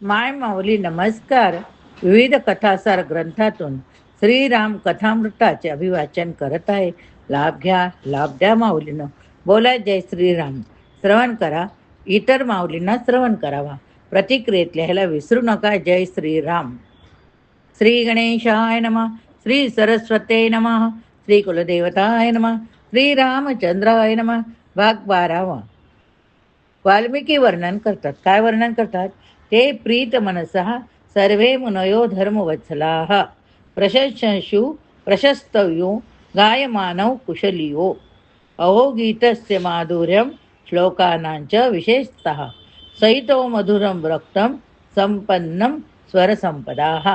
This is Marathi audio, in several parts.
माय माऊली नमस्कार. विविध कथासार ग्रंथातून श्रीराम कथामृताचे अभिवाचन करत आहे. लाभ घ्या, लाभ द्या माऊलीनं. बोला जय श्रीराम. श्रवण करा, इतर माऊलींना श्रवण करावा. प्रतिक्रियेत लिहायला विसरू नका. जय श्रीराम. श्री गणेशाय नमः. श्री सरस्वते नमः. श्री कुलदेवताय नमः. श्री रामचंद्राय नमः. भाग 12. वाल्मिकी वर्णन करतात. काय वर्णन करतात? ते प्रीत मनसः सर्वे मुनयो धर्मवत्सलाः प्रशंसु प्रशस्तव्यो गायमानौ कुशलियो अहो गीतस्य माधुर्यं श्लोकानांच विशेषतः सहितो मधुरं रक्तं संपन्नं स्वरसंपदाः.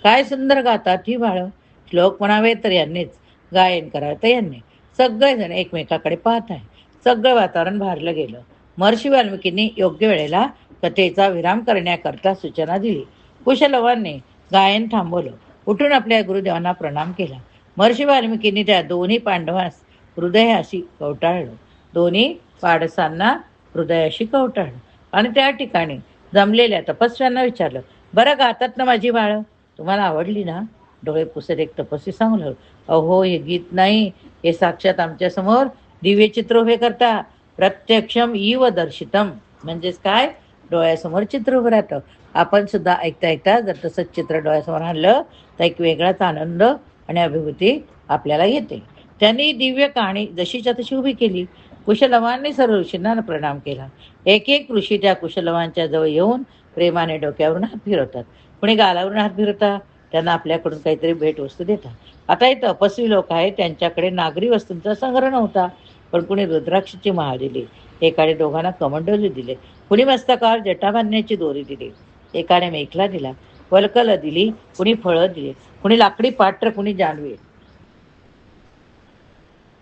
काय सुंदर गातात ही बाळं. श्लोक म्हणावे तर यांनीच, गायन करावे तर यांनी. सगळेजण एकमेकाकडे पाहत आहे. सगळं वातावरण भारलं गेलं. महर्षी वाल्मिकींनी योग्य वेळेला कथेचा विराम करण्याकरता सूचना दिली. कुशलवांनी गायन थांबवलं. उठून आपल्या गुरुदेवांना प्रणाम केला. महर्षी वाल्मिकींनी त्या दोन्ही पांडवांस हृदयाशी कवटाळलं. दोन्ही पाडसांना हृदयाशी कवटाळलं आणि त्या ठिकाणी जमलेल्या तपस्व्यांना विचारलं, बरं गातात ना माझी बाळं? तुम्हाला आवडली ना? डोळे पुसत एक तपस्वी सांगू लागला, अहो हे गीत नाही, हे साक्षात आमच्यासमोर दिव्य चित्र उभे करता. प्रत्यक्षम इव दर्शितम. म्हणजेच काय? डोळ्यासमोर चित्र उभं राहतं. आपण सुद्धा ऐकता ऐकता जर तसंच चित्र डोळ्यासमोर आणलं तर एक वेगळाच आनंद आणि अभिभूती आपल्याला येते. त्यांनी दिव्य कहाणी जशीच्या तशी उभी केली. कुशलवांनी सर्व ऋषींना प्रणाम केला. एक एक ऋषी त्या कुशलवांच्या जवळ येऊन प्रेमाने डोक्यावरून हात फिरवतात. कुणी गालावरून हात फिरवतात. त्यांना आपल्याकडून काहीतरी भेटवस्तू देतात. आता हे तपस्वी लोक आहेत, त्यांच्याकडे नागरी वस्तूंचा संग्रह नव्हता. पण कुणी रुद्राक्षाची माळ दिली, एकाने दोघांना कमंडलू दिले, कुणी मस्तकावर जटा बांधण्याची दोरी दिली, एकाने मेखला दिला, वलकल दिली, कुणी फळं दिली, कुणी लाकडी पात्र, कुणी जानवे.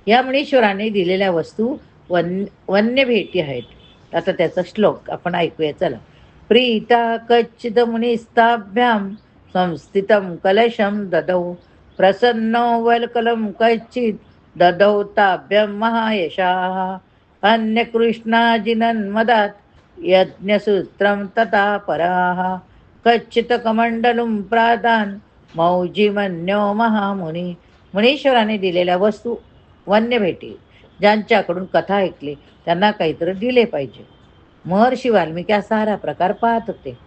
या मुनीश्वरांनी दिलेल्या वस्तू वन्य भेटी आहेत. आता त्याचा श्लोक आपण ऐकूया चला. प्रीता कच्चिद मुनिस्ताभ्याम संस्थितं कलशं ददौ प्रसन्नो वल्कलं कच्चित् ददौ ताभ्यं महायशाः अन्यकृष्णाजिनन्मदात् यज्ञसूत्रं तथा पराः कच्चित् कमण्डलुं प्रादान् मौजिमन्यो महामुनी. मुनीश्वराने दिलेल्या वस्तू वन्य भेटी. ज्यांच्याकडून कथा ऐकली त्यांना काहीतरी दिले पाहिजे. महर्षी वाल्मिकी हा सारा प्रकार पाहत होते.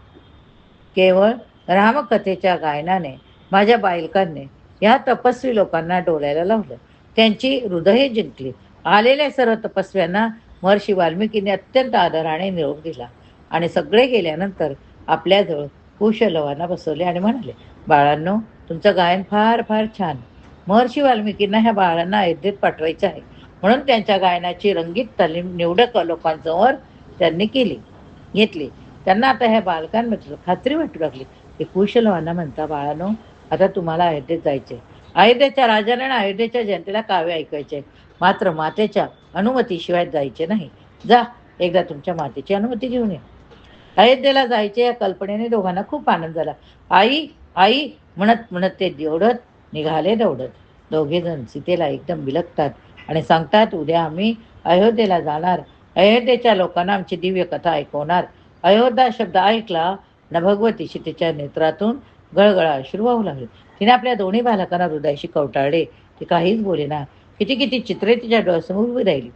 केवळ रामकथेच्या गायनाने माझ्या बायकांनी या तपस्वी लोकांना डोळ्याला लावलं. त्यांची हृदये जिंकली. आलेल्या सर्व तपस्व्यांना महर्षी वाल्मिकीने अत्यंत आदराने निरोप दिला आणि सगळे गेल्यानंतर आपल्याजवळ कुशलवांना बसवले आणि म्हणाले, बाळांनो, तुमचं गायन फार फार छान. महर्षी वाल्मिकींना ह्या बाळांना अयोध्येत पाठवायचं आहे, म्हणून त्यांच्या गायनाची रंगीत तालीम निवडक लोकांसमोर त्यांनी घेतली. त्यांना आता ह्या बालकांबद्दल खात्री वाटू लागली. ते कुशलवांना म्हणता, बाळांनो, आता तुम्हाला अयोध्येत जायचे. अयोध्येच्या राजाला आणि अयोध्येच्या जनतेला काव्य ऐकायचे, मात्र मातेच्या अनुमतीशिवाय जायचे नाही. जा, एकदा तुमच्या मातेची अनुमती घेऊन या. अयोध्येला जायचे या कल्पनेने दोघांना खूप आनंद झाला. आई आई म्हणत म्हणत ते दौडत निघाले. दौडत दोघे जण सीतेला एकदम बिलगतात आणि सांगतात, उद्या आम्ही अयोध्येला जाणार. अयोध्येच्या लोकांना आमची दिव्य कथा ऐकवणार. अयोध्या शब्द ऐकला न भगवती सीतेच्या नेत्रातून गळगळा अश्रू वाहू लागले. तिने आपल्या दोन्ही बालकांना हृदयाशी कवटाळले. ती काहीच बोलेना. किती किती चित्रे तिच्या डोळ्यासमोर उभी राहिली.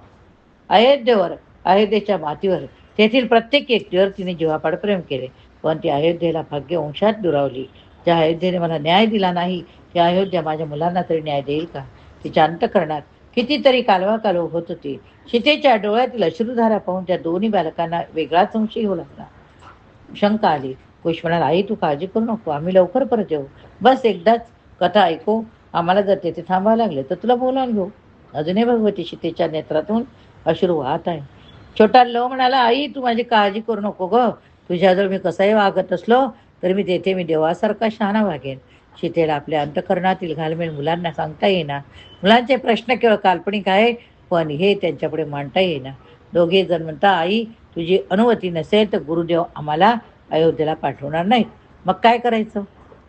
अयोध्येवर, अयोध्येच्या मातीवर, तेथील प्रत्येक व्यक्तीवर तिने जीवापाड प्रेम केले. पण ती अयोध्येला भाग्यवंशात दुरावली. ज्या अयोध्येने मला न्याय दिला नाही, त्या अयोध्या माझ्या मुलांना तरी न्याय देईल का? तिच्या अंतःकरणात कितीतरी कालवा कालव होत होती. सीतेच्या डोळ्यातील अश्रुधारा पाहून त्या दोन्ही बालकांना वेगळाच संशय येऊ लागला. शंका आली. कुश म्हणाला, आई तू काळजी करू नको, आम्ही लवकर परत येऊ. बस एकदाच कथा ऐकू. आम्हाला जर तेथे थांबावं लागले तर तुला बोलावून घेऊ. अजूनही भगवती सीतेच्या नेत्रातून अश्रू वाहत आहे. छोटा लव म्हणाला, आई तू माझी काळजी करू नको ग. तुझ्याजवळ मी कसाही वागत असलो तर मी देवासारखा शहाणा वागेन. सीतेला आपल्या अंतःकरणातील घालमेल मुलांना सांगता येईना. मुलांचे प्रश्न केवळ काल्पनिक आहे, पण हे त्यांच्यापुढे मांडता येईना. दोघे जण म्हणता, आई तुझी अनुमती नसेल तर गुरुदेव आम्हाला अयोध्येला पाठवणार नाहीत. मग काय करायचं?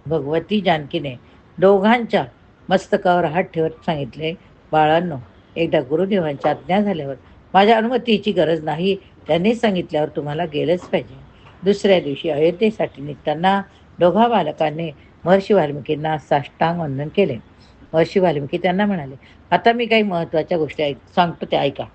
भगवती जानकीने दोघांच्या मस्तकावर हात ठेवत सांगितले, बाळांनो, एकदा गुरुदेवांची आज्ञा झाल्यावर माझ्या अनुमतीची गरज नाही. त्यांनी सांगितल्यावर तुम्हाला गेलंच पाहिजे. दुसऱ्या दिवशी अयोध्येसाठी निघताना दोघा बालकांनी महर्षी वाल्मिकींना साष्टांग वंदन केले. महर्षी वाल्मिकी त्यांना म्हणाले, आता मी काही महत्त्वाच्या गोष्टी सांगतो त्या ऐका.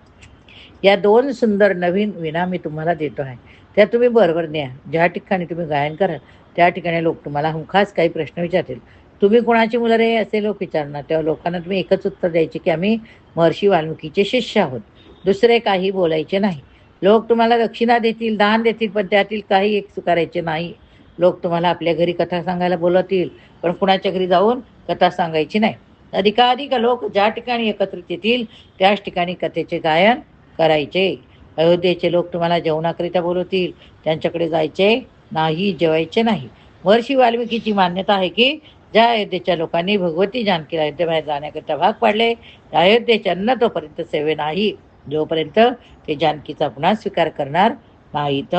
या 2 सुंदर नवीन विणा मी तुम्हाला देतो आहे. त्या तुम्ही बरोबर न्या. ज्या ठिकाणी तुम्ही गायन कराल त्या ठिकाणी लोक तुम्हाला हमखास काही प्रश्न विचारतील. तुम्ही कोणाची मुलं रे असे लोक विचारणार. तेव्हा लोकांना तुम्ही एकच उत्तर द्यायचे की आम्ही महर्षी वाल्मिकीचे शिष्य आहोत. दुसरे काही बोलायचे नाही. लोक तुम्हाला दक्षिणा देतील, दान देतील, पण त्यातील काही एक स्वीकारायचे नाही. लोक तुम्हाला आपल्या घरी कथा सांगायला बोलवतील, पण कुणाच्या घरी जाऊन कथा सांगायची नाही. अधिकाधिक लोक ज्या ठिकाणी एकत्रित येतील त्याच ठिकाणी कथेचे गायन करायचे. अयोध्येचे लोक तुम्हाला जेवणाकरिता बोलवतील, त्यांच्याकडे जायचे नाही, जेवायचे नाही. महर्षी वाल्मिकीची मान्यता आहे की ज्या अयोध्येच्या लोकांनी भगवती जानकीला अयोध्येबाहेर जाण्याकरिता भाग पाडले, त्या अयोध्येचे अन्न तोपर्यंत सेवे नाही, जोपर्यंत ते जानकीचा पुन्हा स्वीकार करणार नाहीत.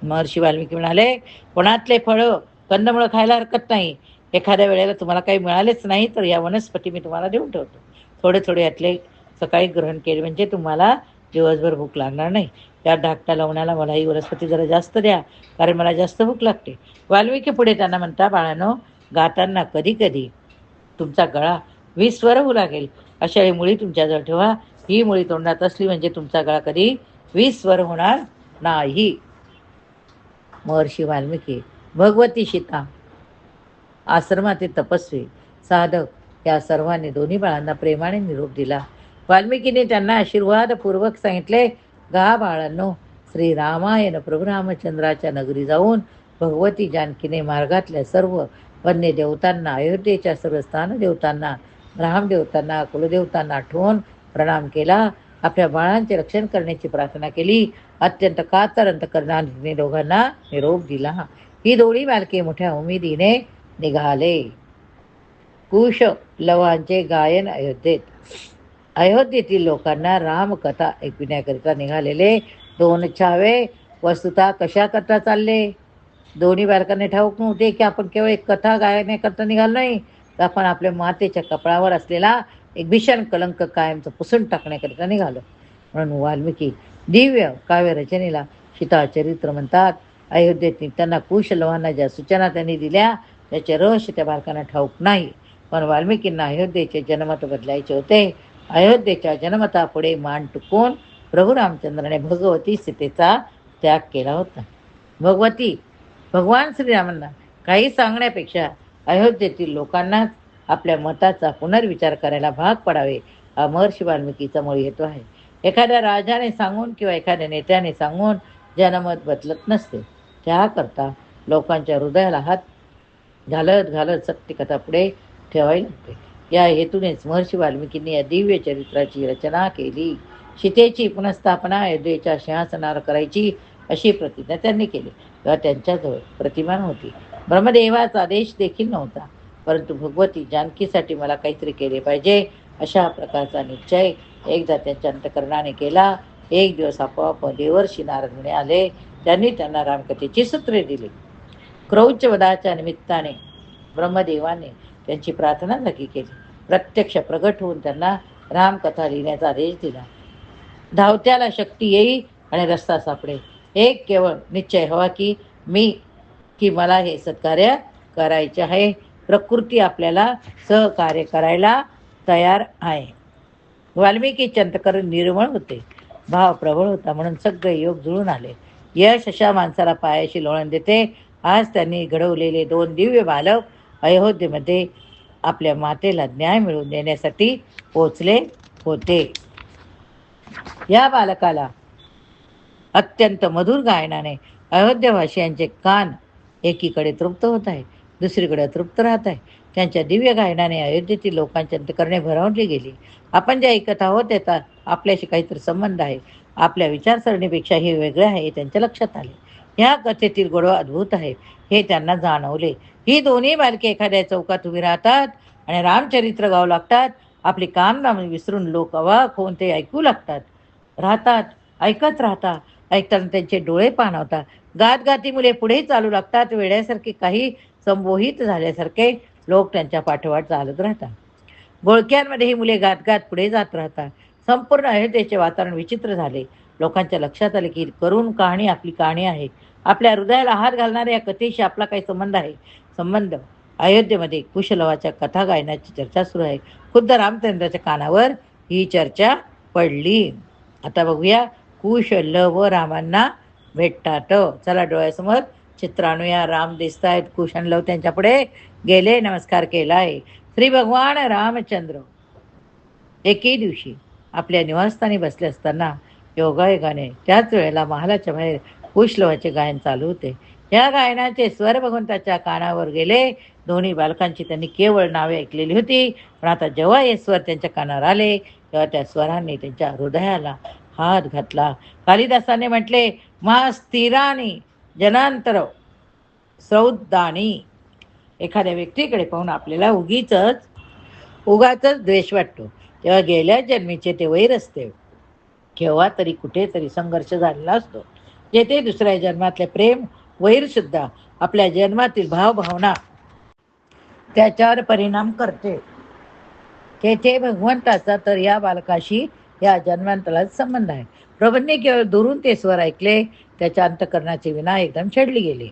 महर्षी वाल्मिकी म्हणाले, कोणातले फळं, कंदमुळं खायला हरकत नाही. एखाद्या वेळेला तुम्हाला काही मिळालेच नाही तर या वनस्पती मी तुम्हाला देऊन ठेवतो. थोडे थोडे यातले सकाळी ग्रहण केले म्हणजे तुम्हाला दिवसभर भूक लागणार नाही. त्या धाकट्या लवण्याला मला ही वनस्पती जरा जास्त द्या, कारण मला जास्त भूक लागते. वाल्मिकी पुढे त्यांना म्हणता, बाळांनो, गाताना कधी कधी तुमचा गळा विस्वर होऊ लागेल. अशा वेळी मुळी तुमच्याजवळ ठेवा. ही मुळी तोंडात असली म्हणजे तुमचा गळा कधी विस्वर होणार नाही. महर्षी वाल्मिकी, भगवती सीता, आश्रमातील तपस्वी, साधक या सर्वांनी दोन्ही बाळांना प्रेमाने निरोप दिला. वाल्मिकीने त्यांना आशीर्वादपूर्वक सांगितले, गा बाळांनो, श्रीरामायण प्रभू रामचंद्राच्या नगरी जाऊन भगवती जानकीने मार्गातल्या सर्व वन्य देवतांना, अयोध्येच्या सर्व स्थान देवतांना, रामदेवतांना, कुलदेवतांना आठवून प्रणाम केला. आपल्या बाळांचे रक्षण करण्याची प्रार्थना केली. अत्यंत कातर अंतकरणाने दोघांना निरोप दिला. ही दोन्ही बालके मोठ्या उमेदीने निघाले. कुश लवांचे गायन अयोध्येत. अयोध्येतील लोकांना रामकथा ऐकविण्याकरिता निघालेले 2 छावे वस्तुतः कशा करता चालले. दोन्ही बालकांनी ठाऊक नव्हते की आपण केवळ एक कथा गायण्याकरता निघालो नाही, तर आपण आपल्या मातेच्या कपाळावर असलेला एक भीषण कलंक कायमचं पुसून टाकण्याकरिता निघालो. म्हणून वाल्मिकी दिव्य काव्य रचनेला सीताचरित्र म्हणतात. अयोध्येत निघताना कुशलवांना ज्या सूचना त्यांनी दिल्या त्याचे रहस्य त्या बालकांना ठाऊक नाही. पण वाल्मिकींना अयोध्येचे जनमत बदलायचे होते. अयोध्येच्या जनमतापुढे मान टुकून प्रभू रामचंद्राने भगवती सीतेचा त्याग केला होता. भगवान श्रीरामांना काही सांगण्यापेक्षा अयोध्येतील लोकांनाच आपल्या मताचा पुनर्विचार करायला भाग पडावे, हा महर्षी वाल्मिकीचा मूळ हेतू आहे. एखाद्या राजाने सांगून किंवा एखाद्या नेत्याने सांगून जनमत बदलत नसते. त्याकरता लोकांच्या हृदयाला हात घालत घालत सत्यकथा पुढे ठेवावी लागते. या हेतूनेच महर्षी वाल्मिकींनी या दिव्य चरित्राची रचना केली. सीतेची पुनःस्थापना अयोध्येच्या सिंहासनावर करायची अशी प्रतिज्ञा त्यांनी केली. तेव्हा त्यांच्याजवळ प्रतिमा नव्हती, ब्रह्मदेवाचा आदेश देखील नव्हता, परंतु भगवती जानकीसाठी मला काहीतरी केले पाहिजे अशा प्रकारचा निश्चय एकदा त्यांच्या अंतःकरणाने केला. एक दिवस आपोआप देवर्षी नारद मुनी आले. त्यांनी त्यांना रामकथेची सूत्रे दिली. क्रौंचवधाच्या निमित्ताने ब्रह्मदेवाने त्यांची प्रार्थना जागी केली. प्रत्यक्ष प्रगट होऊन त्यांना रामकथा लिहिण्याचा आदेश दिला. धावत्याला शक्ती येई आणि रस्ता सापडे. एक केवळ निश्चय हवा की मला हे सत्कार्य करायचे आहे. प्रकृती आपल्याला सहकार्य करायला तयार आहे. वाल्मिकीचे अंतःकरण निर्मळ होते, भाव प्रबळ होता, म्हणून सगळे योग जुळून आले. यश अशा माणसाला पायाशी लोळण देते. आज त्यांनी घडवलेले 2 दिव्य बालक अयोध्येमध्ये आपल्या मातेला न्याय मिळवून देण्यासाठी पोचले होते. या बालकाला अत्यंत मधुर गायनाने अयोध्यावासियांचे कान एकीकडे तृप्त होत आहे, दुसरीकडे अतृप्त राहत आहे. त्यांच्या दिव्य गायनाने अयोध्येतील लोकांची अंतःकरणे भरावली गेली. आपण जे ऐकत आहोत त्याचा आपल्याशी काहीतरी संबंध आहे, आपल्या विचारसरणीपेक्षा हे वेगळे आहे, त्यांच्या लक्षात आले. ह्या कथेतील गोडवा अद्भुत आहे हे त्यांना जाणवले. ही दोन्ही बालके एखाद्या चौकात उभी राहतात आणि रामचरित्र गाऊ लागतात. आपली कामदाम विसरून लोक अवाक होऊन ते ऐकू लागतात, ऐकत राहतात. ऐकताना त्यांचे डोळे पाणावतात. गाती मुले पुढे चालू लागतात. वेड्यासारखे, काही संमोहित झाल्यासारखे लोक त्यांच्या पाठोपाठ चालत राहतात. घोळक्यांमध्ये ही मुले गात पुढे जात राहतात. संपूर्ण अयोध्येचे वातावरण विचित्र झाले. लोकांच्या लक्षात आले की करुण कहाणी आपली कहाणी आहे. आपल्या हृदयाला हात घालणाऱ्या या कथेशी आपला काही संबंध अयोध्येमध्ये कुशलवाच्या कथा गायनाची चर्चा सुरू आहे. खुद्द रामचंद्राच्या कानावर ही चर्चा पडली. आता बघूया कुश, लव व रामांना भेटतात. चला डोळ्यासमोर चित्र आणूया. राम दिसतायत, कुश आणि लव त्यांच्यापुढे गेले, नमस्कार केलाय. श्री भगवान रामचंद्र एके दिवशी आपल्या निवासस्थानी बसले असताना योगायोगाने त्याच वेळेला महालाच्या बाहेर कुशलवाचे गायन चालू होते. या गायनाचे स्वर भगवंताच्या कानावर गेले. दोन्ही बालकांची त्यांनी केवळ नावे ऐकलेली होती, पण आता जेव्हा हे स्वर त्यांच्या कानावर आले तेव्हा त्या स्वरांनी त्यांच्या हृदयाला हात घातला. कालिदासाने म्हटले, मा स्थिरानी जनांतर सौदानी. एखाद्या व्यक्तीकडे पाहून आपल्याला उगाचच द्वेष वाटतो, तेव्हा गेल्या जन्मीचे ते वैर असते. केव्हा तरी कुठेतरी संघर्ष झालेला असतो, जेथे दुसऱ्या जन्मातले प्रेम वैर सुद्धा आपल्या जन्मातील भावभावना त्याच्यावर परिणाम करते. तेथे भगवंताचा तर या बालकाशी या जन्मांतरात संबंध आहे. प्रभूंनी केवळ दुरून ते स्वर ऐकले, त्याच्या अंतःकरणाची विना एकदम छेडली गेली.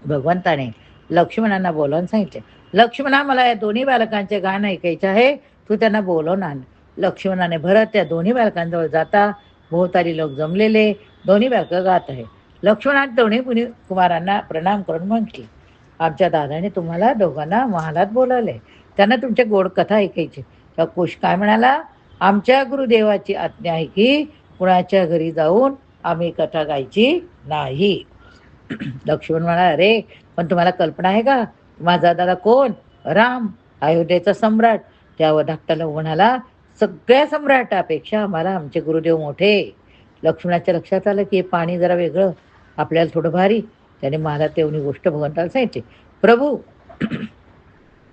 भगवंताने लक्ष्मणांना बोलावून सांगितले, लक्ष्मणा, मला या दोन्ही बालकांचे गाणं ऐकायचे आहे, तू त्यांना बोलवून आण. लक्ष्मणाने भरत त्या दोन्ही बालकांजवळ जाता भोवताली लोक जमलेले दोन्ही बालकं गात आहे. लक्ष्मणाने दोन्ही मुनी कुमारांना प्रणाम करून म्हटले, आमच्या दादाने तुम्हाला दोघांना महालात बोलावले, त्यांना तुमच्या गोड कथा ऐकायची. तर कुश काय म्हणाला, आमच्या गुरुदेवाची आज्ञा आहे की कुणाच्या घरी जाऊन आम्ही कथा गायची नाही. लक्ष्मण म्हणाला, अरे पण तुम्हाला कल्पना आहे का, माझा दादा कोण? राम, अयोध्येचा सम्राट. त्यावर धाकटा लव म्हणाला, सगळ्या सम्राटापेक्षा आम्हाला आमचे गुरुदेव मोठे. लक्ष्मणाच्या लक्षात आलं की हे पाणी जरा वेगळं, आपल्याला थोडं भारी. त्याने मला तेवढी गोष्ट भगवंताला सांगितली. प्रभू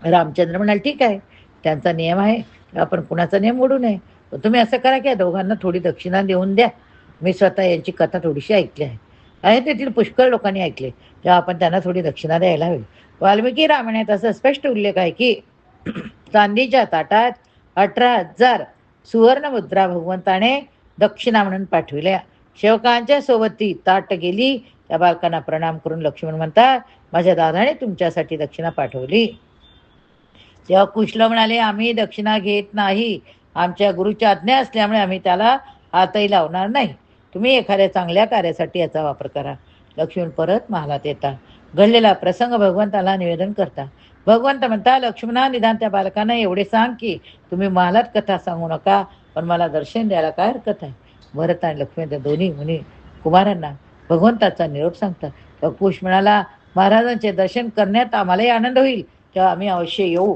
रामचंद्र म्हणाल, ठीक आहे, त्यांचा नियम आहे, आपण कुणाचा नियम मोडू नये. तुम्ही असं करा की दोघांना थोडी दक्षिणा देऊन द्या. मी स्वतः यांची कथा थोडीशी ऐकली आहे, तेथील पुष्कळ लोकांनी ऐकले, तेव्हा आपण त्यांना थोडी दक्षिणा द्यायला हवी. वाल्मिकी रामायणात असं स्पष्ट उल्लेख आहे की चांदीच्या ताटात 18,000 सुवर्ण मुद्रा भगवंताने दक्षिणा म्हणून पाठविल्या. सेवकांच्या सोबत ती ताट गेली. त्या बालकांना प्रणाम करून लक्ष्मण म्हणतात, माझ्या दादाने तुमच्यासाठी दक्षिणा पाठवली. तेव्हा कुशल म्हणाले, आम्ही दक्षिणा घेत नाही, आमच्या गुरुची आज्ञा असल्यामुळे आम्ही त्याला हातही लावणार नाही. तुम्ही एखाद्या चांगल्या कार्यासाठी याचा वापर करा. लक्ष्मण परत महालात येतात. घडलेला प्रसंग भगवंताला निवेदन करता. भगवंत म्हणता, लक्ष्मणा, निदान त्या बालकांना एवढे सांग की तुम्ही महालात कथा सांगू नका, पण मला दर्शन द्यायला काय हरकत आहे. भरत आणि लक्ष्मण त्या दोन्ही मुनी कुमारांना भगवंताचा निरोप सांगतात. तेव्हा कुश म्हणाला, महाराजांचे दर्शन करण्यात आम्हालाही आनंद होईल, तेव्हा आम्ही अवश्य येऊ.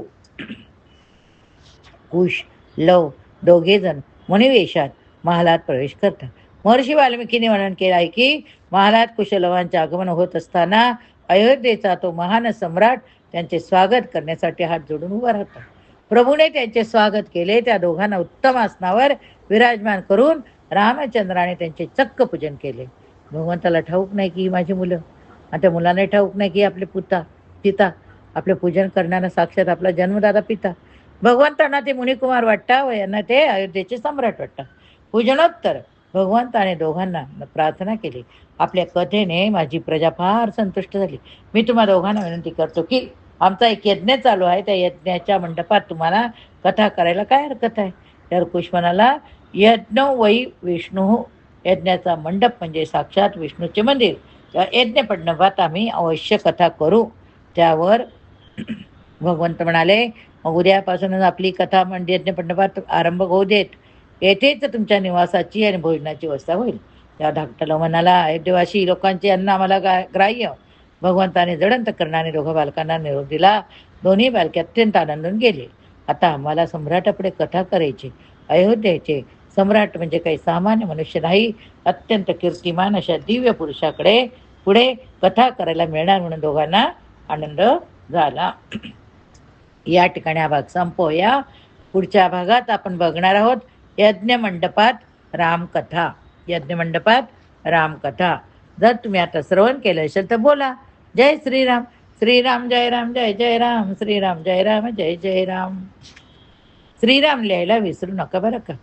कुश, लव दोघेजण मुनिवेशात महालात प्रवेश करतात. महर्षी वाल्मिकीने वर्णन केलं आहे की महालात कुशलवांचे आगमन होत असताना अयोध्येचा तो महान सम्राट त्यांचे स्वागत करण्यासाठी हात जोडून उभा राहतो. प्रभूने त्यांचे स्वागत केले. त्या दोघांना उत्तम आसनावर विराजमान करून रामचंद्राने त्यांचे चक्क पूजन केले. भगवंताला ठाऊक नाही की ही माझी मुलं, आणि त्या मुलांना ठाऊक नाही की आपले पिता, आपले पूजन करणारा साक्षात आपला जन्मदाता पिता. भगवंतांना ते मुनिकुमार वाटता व यांना ते अयोध्येचे सम्राट वाटतात. पूजनोत्तर भगवंताने दोघांना प्रार्थना केली, आपल्या कथेने माझी प्रजा फार संतुष्ट झाली. मी तुम्हा दोघांना विनंती करतो की आमचा एक यज्ञ चालू आहे, त्या यज्ञाच्या मंडपात तुम्हाला कथा करायला काय हरकत आहे. तर कुश म्हणाला, यज्ञ वै विष्णू, यज्ञाचा मंडप म्हणजे साक्षात विष्णूचे मंदिर, त्या यज्ञ मंडपात आम्ही अवश्य कथा करू. त्यावर भगवंत म्हणाले, मग उद्यापासूनच आपली कथा यज्ञ मंडपात आरंभ होऊ देत, येथेच तुमच्या निवासाची आणि भोजनाची व्यवस्था होईल. त्या धाकट्याला म्हणाला, अयोध्येवासी लोकांचे अन्न आम्हाला ग्राह्य. भगवंताने जडंत करणाने दोघं बालकांना निरोप दिला. दोन्ही बालके अत्यंत आनंदून गेले. आता आम्हाला सम्राटापुढे कथा करायची. अयोध्येचे सम्राट म्हणजे काही सामान्य मनुष्य नाही, अत्यंत कीर्तिमान अशा दिव्य पुरुषाकडे पुढे कथा करायला मिळणार म्हणून दोघांना आनंद झाला. या ठिकाणी हा भाग संपवूया. पुढच्या भागात आपण बघणार आहोत यज्ञ मंडपात रामकथा. यज्ञ मंडपात रामकथा. जर तुम्ही आता श्रवण केलं असेल तर बोला, जय श्रीराम. श्रीराम जय राम, जय जय राम. श्रीराम जय राम, जय जय राम. श्रीराम लिहायला विसरू नका बरं का.